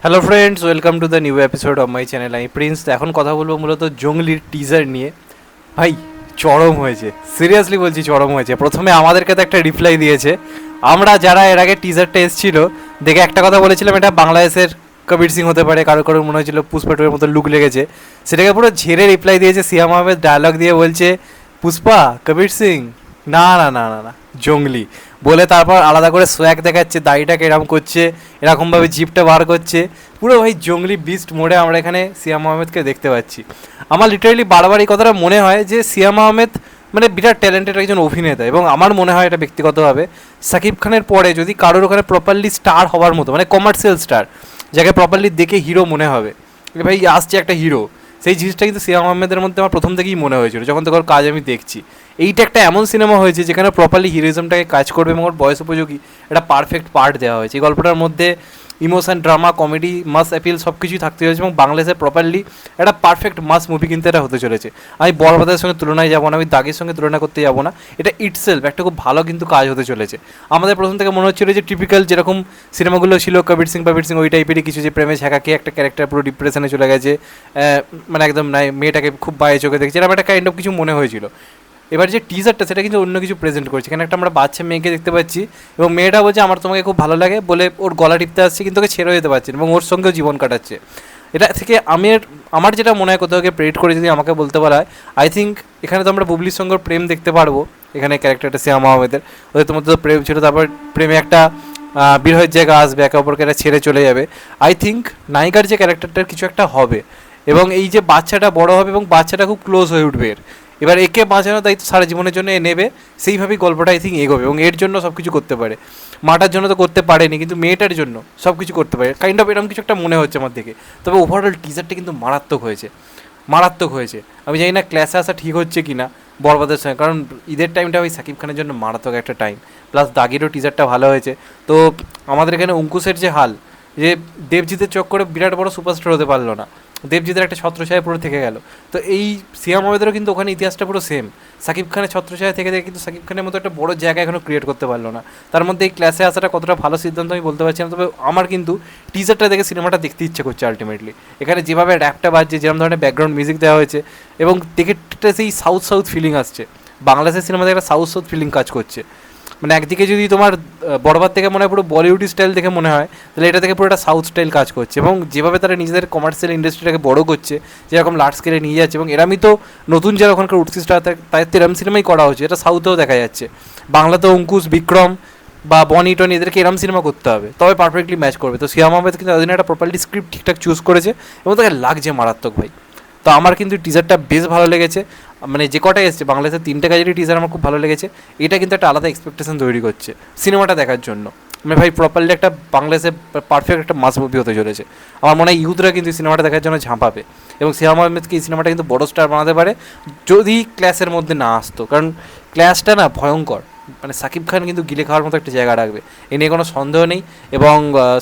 Hello friends, welcome to the new episode of my channel. আমি Prince. এখন কথা বলবো মূলত জঙ্গলির টিজার নিয়ে। ভাই চরম হয়েছে, সিরিয়াসলি বলছি চরম হয়েছে। প্রথমে আমাদেরকে তো একটা রিপ্লাই দিয়েছে। আমরা যারা এর আগে টিজারটা এসেছিল দেখে একটা কথা বলেছিলাম, এটা বাংলাদেশের কবির সিং হতে পারে, কারো কারোর মনে হয়েছিল পুষ্পা টুয়ের মতো লুক লেগেছে। সেটাকে পুরো ঝেড়ে রিপ্লাই দিয়েছে সিয়াম আহমেদ, ডায়লগ দিয়ে বলছে পুষ্পা কবির সিং না না না না না জঙ্গলি বলে তারপর আলাদা করে সোয়াগ দেখাচ্ছে, দাড়িটাকে এরকম করছে, এরকমভাবে জিপটা বার করছে। পুরো ভাই জঙ্গলি বিস্ট মোড়ে আমরা এখানে সিয়াম আহমেদকে দেখতে পাচ্ছি। আমার লিটারালি বারবার এই কথাটা মনে হয় যে সিয়াম আহমেদ মানে বিরাট ট্যালেন্টেড একজন অভিনেতা, এবং আমার মনে হয় এটা ব্যক্তিগতভাবে সাকিব খানের পরে যদি কারোর ওখানে প্রপারলি স্টার হওয়ার মতো, মানে কমার্শিয়াল স্টার, যাকে প্রপারলি দেখে হিরো মনে হবে, ভাই আসছে একটা হিরো, সেই জিনিসটা কিন্তু সিয়াম আহমেদের মধ্যে আমার প্রথম থেকেই মনে হয়েছিল যখন তোর কাজ আমি দেখছি। এইটা একটা এমন সিনেমা হয়েছে যেখানে প্রপারলি হিরোইজমটাকে কাজ করবে এবং ওর বয়স উপযোগী একটা পারফেক্ট পার্ট দেওয়া হয়েছে। এই গল্পটার মধ্যে ইমোশন, ড্রামা, কমেডি, মাস অ্যাপিল সব কিছুই থাকতে চলেছে এবং বাংলাদেশে প্রপারলি একটা পারফেক্ট মাস মুভি কিন্তু এটা হতে চলেছে। আমি বরবাদের সঙ্গে তুলনায় যাবো না, আমি দাগের সঙ্গে তুলনা করতে যাবো না। এটা ইটসেলফ একটা খুব ভালো কিন্তু কাজ হতে চলেছে। আমাদের প্রথম থেকে মনে হচ্ছিল যে টিপিক্যাল যেরকম সিনেমাগুলো ছিল কবির সিং ওই টাইপেরই কিছু, যে প্রেমে ঝাঁকাকে একটা ক্যারেক্টার পুরো ডিপ্রেশনে চলে গেছে, মানে একদম নাই, মেয়েটাকে খুব বাজে চোখে দেখছে, এরকম একটা কাইন্ড অফ কিছু মনে হয়েছিল। এবার যে টিজারটা সেটা কিন্তু অন্য কিছু প্রেজেন্ট করছে। এখানে একটা আমরা বাচ্চা মেয়েকে দেখতে পাচ্ছি এবং মেয়েটা বলছে আমার তোমাকে খুব ভালো লাগে বলে ওর গলা টিপতে আসছে, কিন্তু ওকে ছেড়ে যেতে পারছে না এবং ওর সঙ্গেও জীবন কাটাচ্ছে। এটা থেকে আমার যেটা মনে হয় কোথাও প্রেডিক্ট করে যদি আমাকে বলতে বলা হয়, আই থিঙ্ক এখানে তো আমরা বুবলির সঙ্গে প্রেম দেখতে পারবো। এখানে ক্যারেক্টারটা সিয়াম আহমেদের, ওদের তোমাদের তো প্রেম ছিল, তারপর প্রেমে একটা বিরহের জায়গা আসবে, একে অপরকে এটা ছেড়ে চলে যাবে। আই থিঙ্ক নায়িকার যে ক্যারেক্টারটার কিছু একটা হবে এবং এই যে বাচ্চাটা বড় হবে এবং বাচ্চাটা খুব ক্লোজ হয়ে উঠবে এবার একে বাঁচানোর দায়িত্ব সারা জীবনের জন্য এ নেবে, সেইভাবেই গল্পটা আই থিঙ্ক এগোবে এবং এর জন্য সব কিছু করতে পারে। মাটার জন্য তো করতে পারেনি, কিন্তু মেয়েটার জন্য সব কিছু করতে পারে, কাইন্ড অফ এরকম কিছু একটা মনে হচ্ছে আমার থেকে। তবে ওভারঅল টিজারটা কিন্তু মারাত্মক হয়েছে, মারাত্মক হয়েছে। আমি জানি না ক্লাসে আসা ঠিক হচ্ছে কি না বরবাদের সঙ্গে, কারণ ঈদের টাইমটা ওই সাকিব খানের জন্য মারাত্মক একটা টাইম, প্লাস দাগিরও টিজারটা ভালো হয়েছে। তো আমাদের এখানে অঙ্কুশের যে হাল, যে দেবজিতের চোখ করে বিরাট বড় সুপারস্টার হতে পারলো না, দেবজিতের একটা ছত্রছায়া পুরো থেকে গেল। তো এই সিয়াম আহমেদেরও কিন্তু ওখানে ইতিহাসটা পুরো সেম, সাকিব খানের ছত্রছায়া থেকে থেকে কিন্তু সাকিব খানের মতো একটা বড় জায়গা এখনও ক্রিয়েট করতে পারলো না। তার মধ্যে এই ক্লাসে আসাটা কতটা ভালো সিদ্ধান্ত আমি বলতে পারছি না, তবে আমার কিন্তু টিজারটা দেখে সিনেমাটা দেখতে ইচ্ছে করছে আলটিমেটলি। এখানে যেভাবে র্যাপটা বাজছে, যেরকম ধরনের ব্যাকগ্রাউন্ড মিউজিক দেওয়া হয়েছে এবং দেখে সেই সাউথ ফিলিং আসছে। বাংলাদেশের সিনেমাতে একটা সাউথ ফিলিং কাজ করছে। মানে একদিকে যদি তোমার বরবাদ থেকে মনে হয় পুরো বলিউড স্টাইল দেখে মনে হয়, তাহলে এটা থেকে পুরো একটা সাউথ স্টাইল কাজ করছে এবং যেভাবে তারা নিজেদের কমার্শিয়াল ইন্ডাস্ট্রিটাকে বড় করছে, যেরকম লার্জ স্কেলে নিয়ে যাচ্ছে, এবং এরামই তো নতুন যারা ওখানকার উঠতি স্টার তাদের এরম সিনেমাই করা হচ্ছে, এটা সাউথেও দেখা যাচ্ছে। বাংলাতেও অঙ্কুশ, বিক্রম বা বনি টনি এদেরকে এরম সিনেমা করতে হবে, তবে পারফেক্টলি ম্যাচ করবে। তো সিয়াম আহমেদ কিন্তু তাদের একটা প্রপারলি স্ক্রিপ্ট ঠিকঠাক চুজ করেছে এবং তাকে লাগছে মারাত্মক ভাই। তো আমার কিন্তু টিজারটা বেশ ভালো লেগেছে, মানে যে কটাই এসছে বাংলাদেশের 3টে কাজেরই টিজার আমার খুব ভালো লেগেছে। এটা কিন্তু একটা আলাদা এক্সপেকটেশন তৈরি করছে সিনেমাটা দেখার জন্য। মানে ভাই প্রপারলি একটা বাংলাদেশে পারফেক্ট একটা মাস মুভি হতে চলেছে। আমার মনে হয় ইউথরা কিন্তু সিনেমাটা দেখার জন্য ঝাঁপাবে এবং সিয়াম আহমেদকে এই সিনেমাটা কিন্তু বড় স্টার বানাতে পারে যদি ক্ল্যাশের মধ্যে না আসতো, কারণ ক্ল্যাশটা না ভয়ঙ্কর, মানে সাকিব খান কিন্তু গিলে খাওয়ার মতো একটা জায়গা রাখবে, এ নিয়ে কোনো সন্দেহ নেই। এবং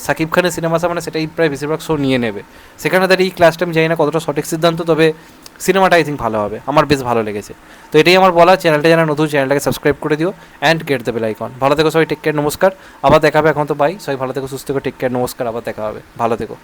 সাকিব খানের সিনেমা মানে সেটাই প্রায় বেশিরভাগ শো নিয়ে নেবে। সেখানে তার এই ক্লাসটা আমি জানি না কতটা সঠিক সিদ্ধান্ত, তবে সিনেমাটা আই থিঙ্ক ভালো হবে, আমার বেশ ভালো লেগেছে। তো এটাই আমার বলা, চ্যানেলটা যারা নতুন চ্যানেলটাকে সাবস্ক্রাইব করে দিও and get the bell icon. ভালো থেকো সবাই, টেক কেয়ার, নমস্কার, আবার দেখা হবে। এখন তো বাই, সবাই ভালো থেকো, সুস্থ থেকো, টেক কেয়ার, নমস্কার, আবার দেখা হবে, ভালো থেকো।